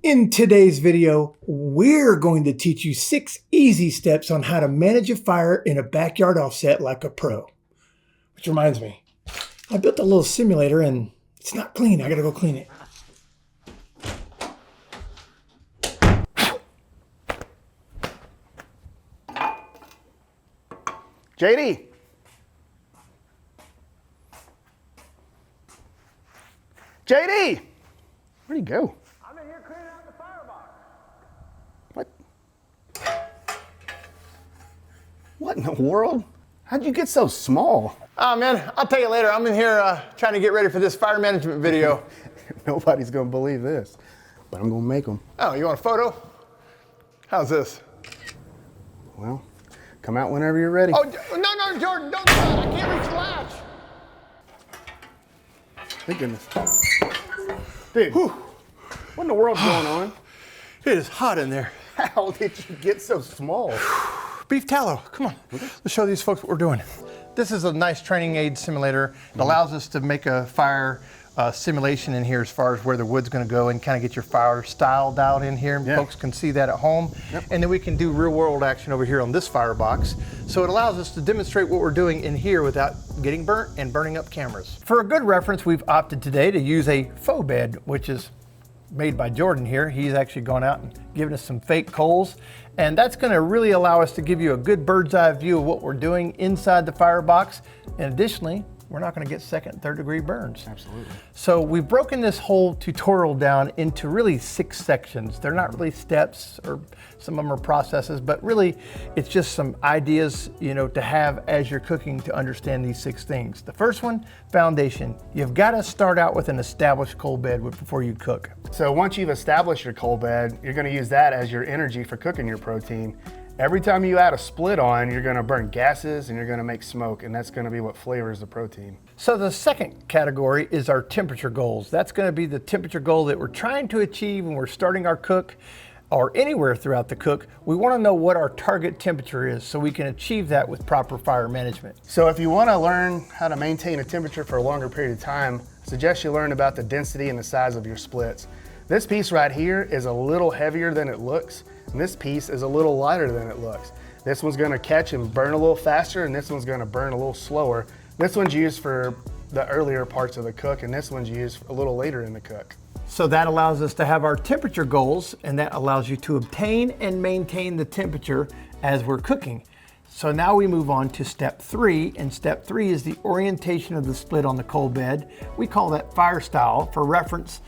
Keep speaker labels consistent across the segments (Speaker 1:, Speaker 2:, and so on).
Speaker 1: In today's video, we're going to teach you 6 easy steps on how to manage a fire in a backyard offset like a pro. Which reminds me, I built a little simulator and it's not clean. I gotta go clean it.
Speaker 2: JD. JD. Where'd he go?
Speaker 3: I'm in here cleaning out the firebox.
Speaker 2: What? What in the world? How'd you get so small?
Speaker 3: Oh man, I'll tell you later. I'm in here trying to get ready for this fire management video.
Speaker 2: Nobody's gonna believe this, but I'm gonna make them.
Speaker 3: Oh, you want a photo? How's this?
Speaker 2: Well, come out whenever you're ready.
Speaker 3: Oh, no, Jordan, don't do that. I can't reach the latch.
Speaker 2: Thank goodness. Dude, what in the world's going on?
Speaker 3: It is hot in there.
Speaker 2: How did you get so small?
Speaker 3: Beef tallow, come on. Let's show these folks what we're doing. This is a nice training aid simulator. It allows us to make a fire simulation in here as far as where the wood's gonna go and kind of get your fire style dialed in here.
Speaker 2: Yeah.
Speaker 3: Folks can see that at home. Yep. And then we can do real world action over here on this firebox. So it allows us to demonstrate what we're doing in here without getting burnt and burning up cameras. For a good reference, we've opted today to use a faux bed, which is made by Jordan here. He's actually gone out and given us some fake coals. And that's gonna really allow us to give you a good bird's eye view of what we're doing inside the firebox. And additionally, we're not gonna get 2nd and 3rd degree burns.
Speaker 2: Absolutely.
Speaker 3: So we've broken this whole tutorial down into really 6 sections. They're not really steps, or some of them are processes, but really it's just some ideas, to have as you're cooking to understand these 6 things. The first one, foundation. You've gotta start out with an established coal bed before you cook.
Speaker 2: So once you've established your coal bed, you're gonna use that as your energy for cooking your protein. Every time you add a split on, you're gonna burn gases and you're gonna make smoke, and that's gonna be what flavors the protein.
Speaker 3: So the second category is our temperature goals. That's gonna be the temperature goal that we're trying to achieve when we're starting our cook, or anywhere throughout the cook. We wanna know what our target temperature is so we can achieve that with proper fire management.
Speaker 2: So if you wanna learn how to maintain a temperature for a longer period of time, I suggest you learn about the density and the size of your splits. This piece right here is a little heavier than it looks, and this piece is a little lighter than it looks. This one's gonna catch and burn a little faster, and this one's gonna burn a little slower. This one's used for the earlier parts of the cook, and this one's used a little later in the cook.
Speaker 3: So that allows us to have our temperature goals, and that allows you to obtain and maintain the temperature as we're cooking. So now we move on to step 3, and step 3 is the orientation of the split on the coal bed. We call that fire style. For reference,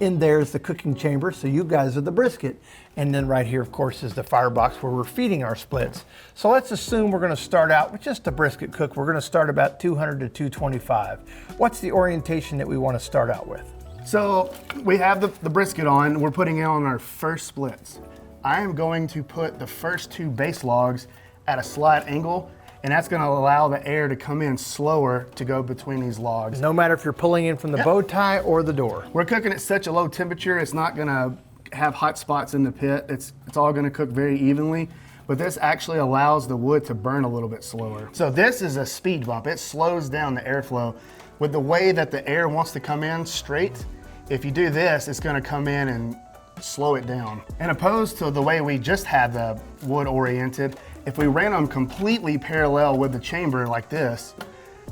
Speaker 3: in there is the cooking chamber, so you guys are the brisket. And then right here, of course, is the firebox where we're feeding our splits. So let's assume we're gonna start out with just a brisket cook. We're gonna start about 200 to 225. What's the orientation that we wanna start out with?
Speaker 2: So we have the brisket on, we're putting it on our first splits. I am going to put the first 2 base logs at a slight angle, and that's gonna allow the air to come in slower to go between these logs.
Speaker 3: No matter if you're pulling in from the bow tie or the door.
Speaker 2: We're cooking at such a low temperature, it's not gonna have hot spots in the pit. It's all gonna cook very evenly, but this actually allows the wood to burn a little bit slower. So this is a speed bump. It slows down the airflow. With the way that the air wants to come in straight, if you do this, it's gonna come in and slow it down. And opposed to the way we just had the wood oriented, if we ran them completely parallel with the chamber like this,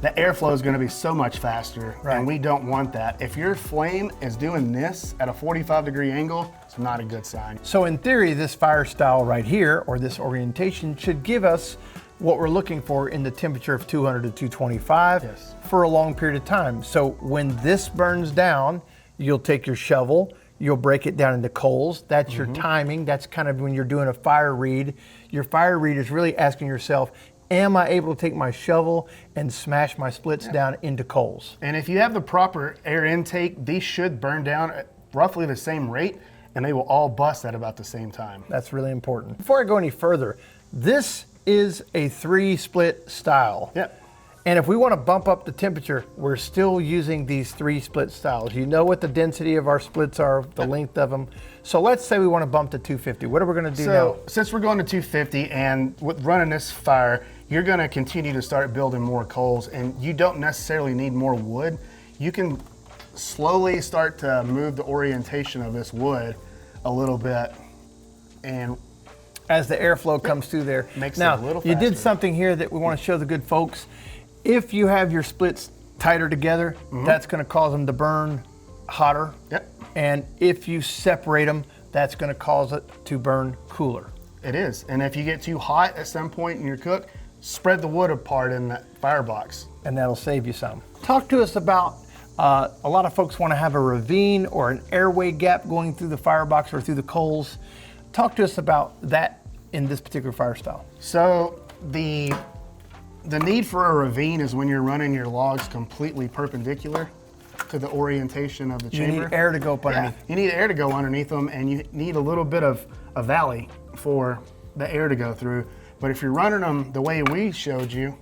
Speaker 2: the airflow is gonna be so much faster, and we don't want that. If your flame is doing this at a 45-degree angle, it's not a good sign.
Speaker 3: So in theory, this fire style right here, or this orientation, should give us what we're looking for in the temperature of 200 to 225 for a long period of time. So when this burns down, you'll take your shovel, you'll break it down into coals. That's your timing. That's kind of when you're doing a fire read. Your fire read is really asking yourself, am I able to take my shovel and smash my splits down into coals?
Speaker 2: And if you have the proper air intake, these should burn down at roughly the same rate, and they will all bust at about the same time.
Speaker 3: That's really important. Before I go any further, this is a 3-split style.
Speaker 2: Yep.
Speaker 3: And if we want to bump up the temperature, we're still using these 3-split styles. You know what the density of our splits are, the length of them. So let's say we want to bump to 250. What are we going to do now?
Speaker 2: Since we're going to 250 and with running this fire, you're going to continue to start building more coals, and you don't necessarily need more wood. you can slowly start to move the orientation of this wood a little bit, and
Speaker 3: as the airflow comes through there.
Speaker 2: Makes
Speaker 3: now,
Speaker 2: it a little
Speaker 3: you did
Speaker 2: faster.
Speaker 3: something here that we want to show the good folks. If you have your splits tighter together, that's going to cause them to burn hotter.
Speaker 2: Yep.
Speaker 3: And if you separate them, that's going to cause it to burn cooler.
Speaker 2: It is. And if you get too hot at some point in your cook, spread the wood apart in that firebox.
Speaker 3: And that'll save you some. Talk to us about, a lot of folks want to have a ravine or an airway gap going through the firebox or through the coals. Talk to us about that in this particular fire style.
Speaker 2: So the need for a ravine is when you're running your logs completely perpendicular to the orientation of the chamber.
Speaker 3: You need air to go up underneath.
Speaker 2: Yeah, you need air to go underneath them, and you need a little bit of a valley for the air to go through. But if you're running them the way we showed you,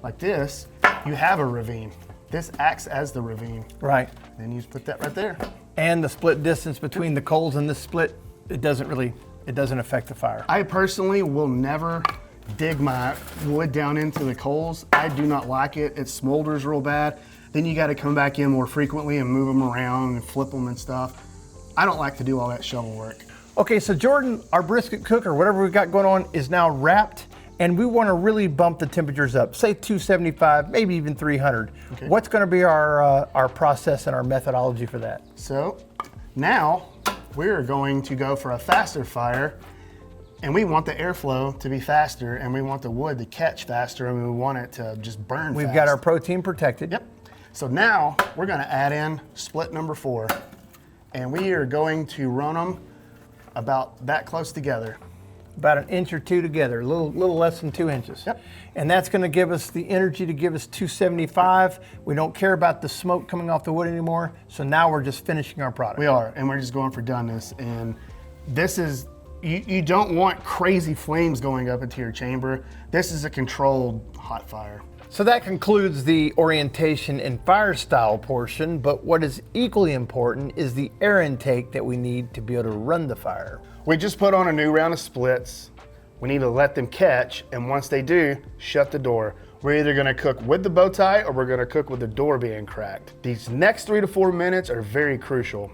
Speaker 2: like this, you have a ravine. This acts as the ravine.
Speaker 3: Right.
Speaker 2: Then you just put that right there.
Speaker 3: And the split distance between the coals and this split, it doesn't affect the fire.
Speaker 2: I personally will never dig my wood down into the coals. I do not like it. It smolders real bad. Then you got to come back in more frequently and move them around and flip them and stuff. I don't like to do all that shovel work.
Speaker 3: Okay, so Jordan, our brisket cook or whatever we've got going on is now wrapped, and we want to really bump the temperatures up, say 275, maybe even 300.
Speaker 2: Okay.
Speaker 3: What's going to be our process and our methodology for that?
Speaker 2: So now we're going to go for a faster fire, and we want the airflow to be faster, and we want the wood to catch faster, and we want it to just burn
Speaker 3: We've
Speaker 2: fast.
Speaker 3: got our protein protected.
Speaker 2: Yep. So now we're going to add in split number 4, and we are going to run them about that close together.
Speaker 3: About an inch or two together, a little less than 2 inches.
Speaker 2: Yep.
Speaker 3: And that's going to give us the energy to give us 275. We don't care about the smoke coming off the wood anymore. So now we're just finishing our product.
Speaker 2: We are, and we're just going for doneness. And this is, you don't want crazy flames going up into your chamber. This is a controlled hot fire.
Speaker 3: So that concludes the orientation and fire style portion, but what is equally important is the air intake that we need to be able to run the fire.
Speaker 2: We just put on a new round of splits. We need to let them catch, and once they do, shut the door. We're either gonna cook with the bow tie or we're gonna cook with the door being cracked. These next 3 to 4 minutes are very crucial.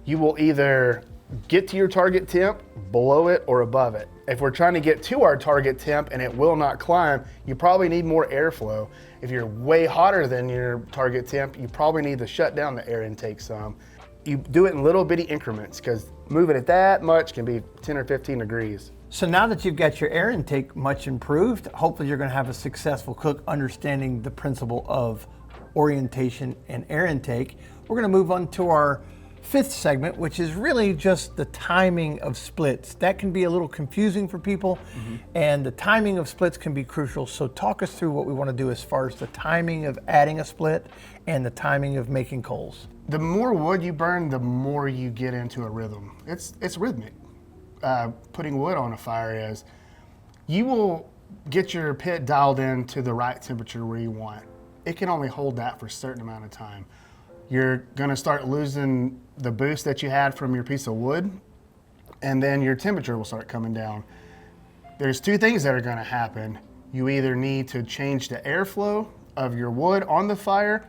Speaker 2: You will either get to your target temp, below it, or above it. If we're trying to get to our target temp and it will not climb, you probably need more airflow. If you're way hotter than your target temp, you probably need to shut down the air intake some. You do it in little bitty increments, because moving it that much can be 10 or 15 degrees.
Speaker 3: So now that you've got your air intake much improved, hopefully you're going to have a successful cook understanding the principle of orientation and air intake. We're going to move on to our 5th segment, which is really just the timing of splits. That can be a little confusing for people, and the timing of splits can be crucial. So talk us through what we want to do as far as the timing of adding a split and the timing of making coals.
Speaker 2: The more wood you burn, the more you get into a rhythm. It's rhythmic. Putting wood on a fire is, you will get your pit dialed in to the right temperature where you want. It can only hold that for a certain amount of time. You're gonna start losing the boost that you had from your piece of wood, and then your temperature will start coming down. There's 2 things that are gonna happen. You either need to change the airflow of your wood on the fire,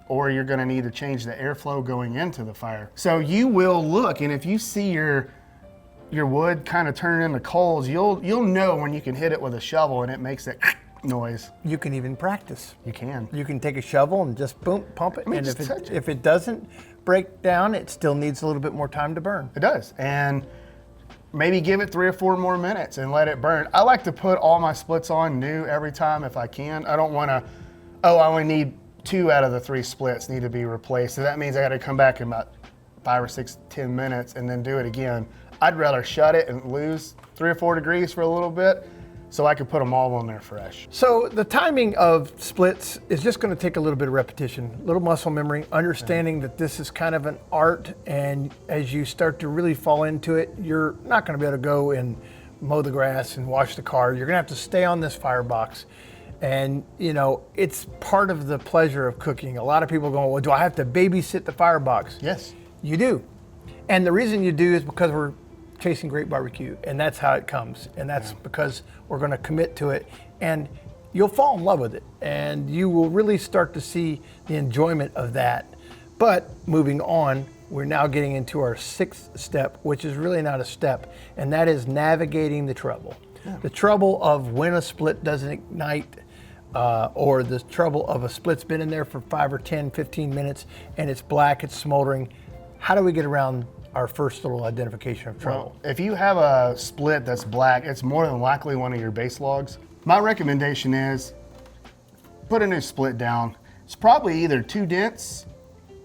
Speaker 2: or you're gonna need to change the airflow going into the fire. So you will look, and if you see your wood kind of turn into coals, you'll know when you can hit it with a shovel and it makes that noise.
Speaker 3: You can even practice.
Speaker 2: You can.
Speaker 3: You can take a shovel and just boom, pump it.
Speaker 2: I mean,
Speaker 3: And
Speaker 2: just touch it.
Speaker 3: if it doesn't break down, it still needs a little bit more time to burn.
Speaker 2: It does. And maybe give it 3 or 4 more minutes and let it burn. I like to put all my splits on new every time if I can. I don't want to, I only need 2 out of the 3 splits need to be replaced. So that means I got to come back in about 5 or 6, 10 minutes and then do it again. I'd rather shut it and lose 3 or 4 degrees for a little bit, so I could put them all on there fresh.
Speaker 3: So the timing of splits is just going to take a little bit of repetition, a little muscle memory, understanding that this is kind of an art, and as you start to really fall into it, you're not going to be able to go and mow the grass and wash the car. You're going to have to stay on this firebox. And you know, it's part of the pleasure of cooking. A lot of people go, well, do I have to babysit the firebox?
Speaker 2: Yes.
Speaker 3: You do. And the reason you do is because we're chasing great barbecue, and that's how it comes. And that's because we're going to commit to it. And you'll fall in love with it, and you will really start to see the enjoyment of that. But moving on, we're now getting into our 6th step, which is really not a step, and that is navigating the trouble. Yeah. The trouble of when a split doesn't ignite, or the trouble of a split's been in there for 5 or 10, 15 minutes, and it's black, it's smoldering. How do we get around our first little identification of trouble?
Speaker 2: Well, if you have a split that's black, it's more than likely one of your base logs. My recommendation is put a new split down. It's probably either too dense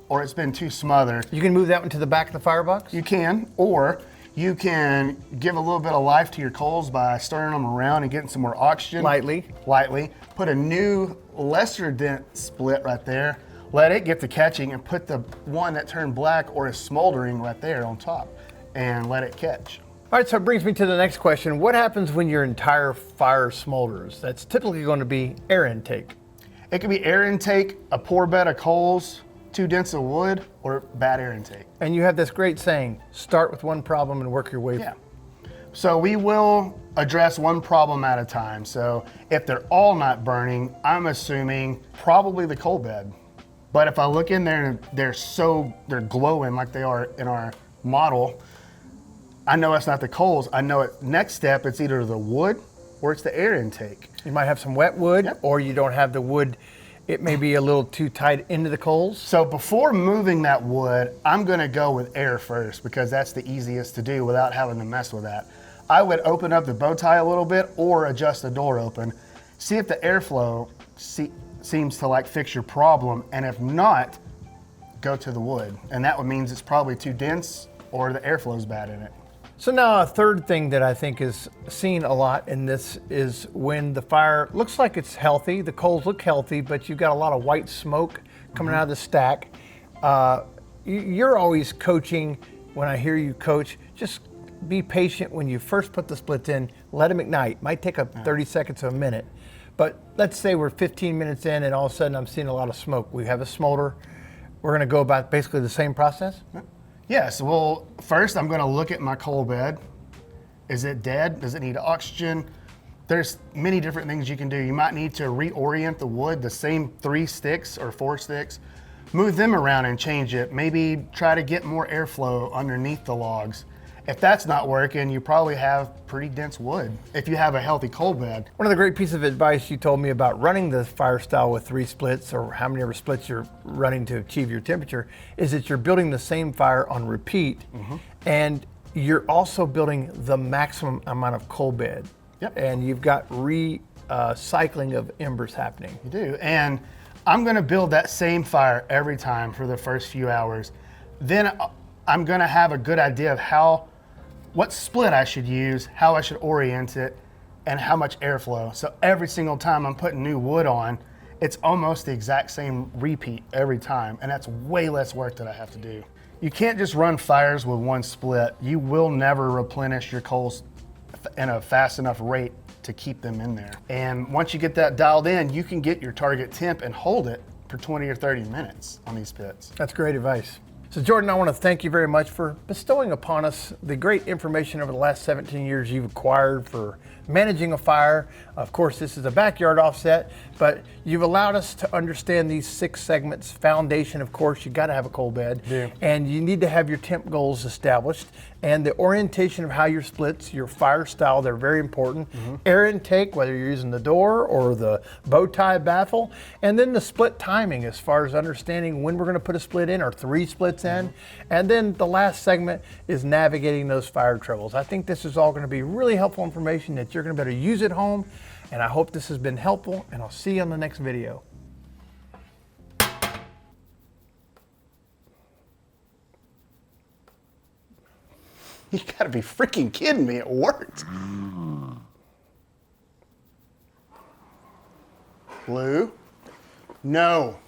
Speaker 2: or it's been too smothered.
Speaker 3: You can move that one to the back of the firebox?
Speaker 2: You can, or you can give a little bit of life to your coals by stirring them around and getting some more oxygen.
Speaker 3: Lightly.
Speaker 2: Put a new, lesser dense split right there. Let it get to catching and put the one that turned black or is smoldering right there on top and let it catch.
Speaker 3: All right, so it brings me to the next question. What happens when your entire fire smolders? That's typically going to be air intake.
Speaker 2: It could be air intake, a poor bed of coals, too dense of wood, or bad air intake.
Speaker 3: And you have this great saying, start with one problem and work your way.
Speaker 2: Yeah. So we will address one problem at a time. So if they're all not burning, I'm assuming probably the coal bed. But if I look in there and they're glowing like they are in our model, I know it's not the coals. I know next step, it's either the wood or it's the air intake.
Speaker 3: You might have some wet wood, yep, or you don't have the wood. It may be a little too tight into the coals.
Speaker 2: So before moving that wood, I'm gonna go with air first because that's the easiest to do without having to mess with that. I would open up the bow tie a little bit or adjust the door open. See if the airflow seems to like fix your problem, and if not, go to the wood. And that means it's probably too dense or the airflow's bad in it.
Speaker 3: So now a third thing that I think is seen a lot in this is when the fire looks like it's healthy, the coals look healthy, but you've got a lot of white smoke coming out of the stack. You're always coaching. When I hear you coach, just be patient when you first put the splits in, let them ignite. Might take up 30 seconds to a minute. But let's say we're 15 minutes in and all of a sudden I'm seeing a lot of smoke. We have a smolder. We're gonna go about basically the same process?
Speaker 2: Yes, well, first I'm gonna look at my coal bed. Is it dead? Does it need oxygen? There's many different things you can do. You might need to reorient the wood, the same 3 sticks or 4 sticks, move them around and change it. Maybe try to get more airflow underneath the logs. If that's not working, you probably have pretty dense wood if you have a healthy coal bed.
Speaker 3: One of the great pieces of advice you told me about running the fire style with 3 splits, or how many ever splits you're running to achieve your temperature, is that you're building the same fire on repeat, and you're also building the maximum amount of coal bed.
Speaker 2: Yep.
Speaker 3: And you've got recycling of embers happening.
Speaker 2: You do, and I'm gonna build that same fire every time for the first few hours. Then I'm gonna have a good idea of what split I should use, how I should orient it, and how much airflow. So every single time I'm putting new wood on, it's almost the exact same repeat every time, and that's way less work that I have to do. You can't just run fires with one split. You will never replenish your coals in a fast enough rate to keep them in there. And once you get that dialed in, you can get your target temp and hold it for 20 or 30 minutes on these pits.
Speaker 3: That's great advice. So Jordan, I want to thank you very much for bestowing upon us the great information over the last 17 years you've acquired for managing a fire. Of course, this is a backyard offset, but you've allowed us to understand these 6 segments. Foundation, of course, you got to have a coal bed, and you need to have your temp goals established, and the orientation of how your splits, your fire style, they're very important. Air intake, whether you're using the door or the bow tie baffle, and then the split timing as far as understanding when we're going to put a split in or 3 splits in. And then the last segment is navigating those fire troubles. I think this is all going to be really helpful information that you're going to be able to use at home, and I hope this has been helpful, and I'll see you on the next video.
Speaker 2: You gotta be freaking kidding me, it worked. Blue? No.